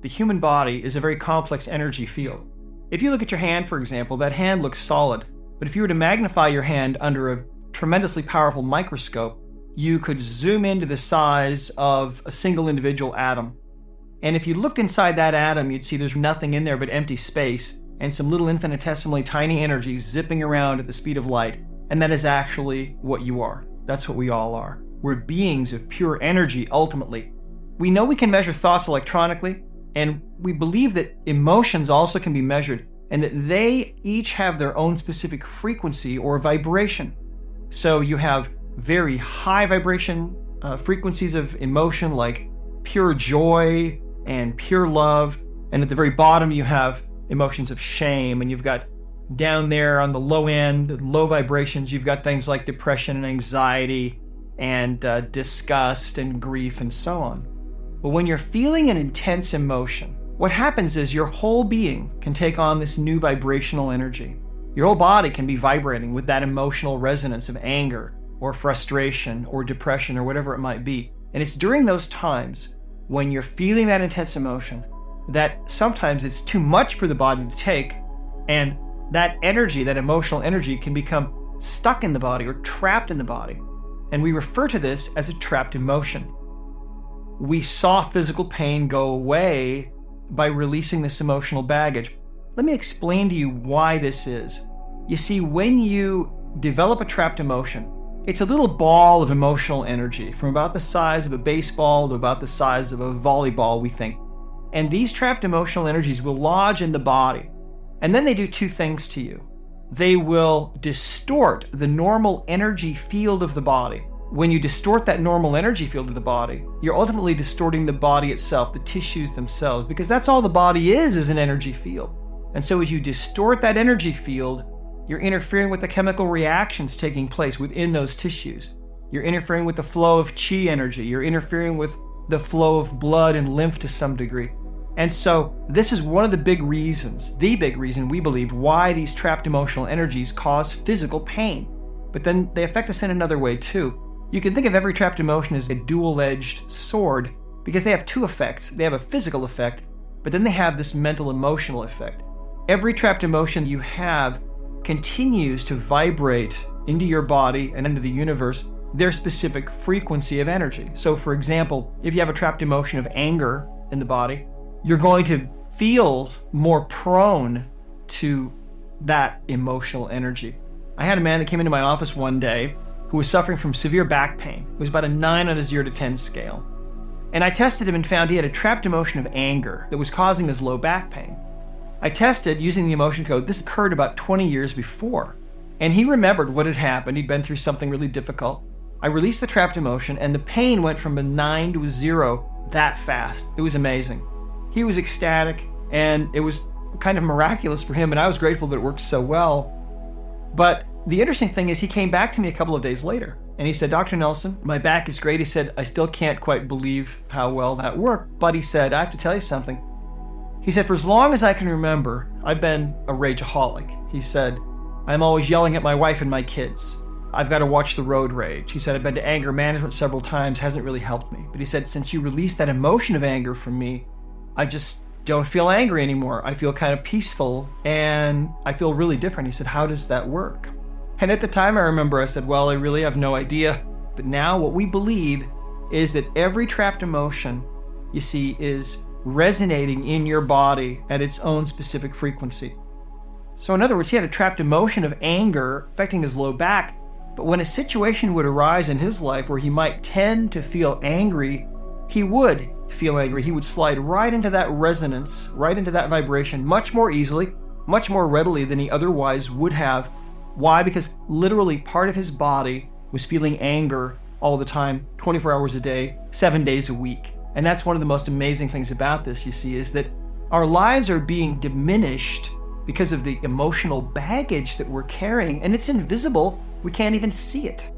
the human body is a very complex energy field. If you look at your hand, for example, that hand looks solid. But if you were to magnify your hand under a tremendously powerful microscope, you could zoom into the size of a single individual atom. And if you looked inside that atom, you'd see there's nothing in there but empty space and some little infinitesimally tiny energies zipping around at the speed of light. And that is actually what you are. That's what we all are. We're beings of pure energy, ultimately. We know we can measure thoughts electronically, and we believe that emotions also can be measured, and that they each have their own specific frequency or vibration. So you have very high vibration frequencies of emotion, like pure joy and pure love. And at the very bottom, you have emotions of shame. And you've got down there on the low end, low vibrations, you've got things like depression and anxiety and disgust and grief and so on. But when you're feeling an intense emotion, what happens is your whole being can take on this new vibrational energy. Your whole body can be vibrating with that emotional resonance of anger or frustration or depression or whatever it might be. And it's during those times when you're feeling that intense emotion that sometimes it's too much for the body to take, and that energy, that emotional energy, can become stuck in the body or trapped in the body. And we refer to this as a trapped emotion. We saw physical pain go away by releasing this emotional baggage. Let me explain to you why this is. You see, when you develop a trapped emotion, it's a little ball of emotional energy from about the size of a baseball to about the size of a volleyball, we think. And these trapped emotional energies will lodge in the body. And then they do two things to you. They will distort the normal energy field of the body. When you distort that normal energy field of the body, you're ultimately distorting the body itself, the tissues themselves, because that's all the body is an energy field. And so as you distort that energy field, you're interfering with the chemical reactions taking place within those tissues. You're interfering with the flow of chi energy. You're interfering with the flow of blood and lymph to some degree. And so this is one of the big reasons, the big reason we believe why these trapped emotional energies cause physical pain. But then they affect us in another way too. You can think of every trapped emotion as a dual-edged sword because they have two effects. They have a physical effect, but then they have this mental emotional effect. Every trapped emotion you have continues to vibrate into your body and into the universe their specific frequency of energy. So for example, if you have a trapped emotion of anger in the body, you're going to feel more prone to that emotional energy. I had a man that came into my office one day who was suffering from severe back pain. It was about a 9 on a 0 to 10 scale. And I tested him and found he had a trapped emotion of anger that was causing his low back pain. I tested using the emotion code. This occurred about 20 years before. And he remembered what had happened. He'd been through something really difficult. I released the trapped emotion and the pain went from a 9 to a 0 that fast. It was amazing. He was ecstatic and it was kind of miraculous for him, and I was grateful that it worked so well. But the interesting thing is he came back to me a couple of days later and he said, "Dr. Nelson, my back is great." He said, "I still can't quite believe how well that worked." But he said, "I have to tell you something." He said, "For as long as I can remember, I've been a rageaholic." He said, "I'm always yelling at my wife and my kids. I've got to watch the road rage." He said, "I've been to anger management several times, hasn't really helped me." But he said, "Since you released that emotion of anger from me, I just don't feel angry anymore. I feel kind of peaceful and I feel really different." He said, "How does that work?" And at the time I remember I said, "Well, I really have no idea." But now what we believe is that every trapped emotion, you see, is resonating in your body at its own specific frequency. So in other words, he had a trapped emotion of anger affecting his low back, but when a situation would arise in his life where he might tend to feel angry, he would feel angry. He would slide right into that resonance, right into that vibration much more easily, much more readily than he otherwise would have. Why? Because literally part of his body was feeling anger all the time, 24 hours a day, 7 days a week. And that's one of the most amazing things about this, you see, is that our lives are being diminished because of the emotional baggage that we're carrying, and it's invisible. We can't even see it.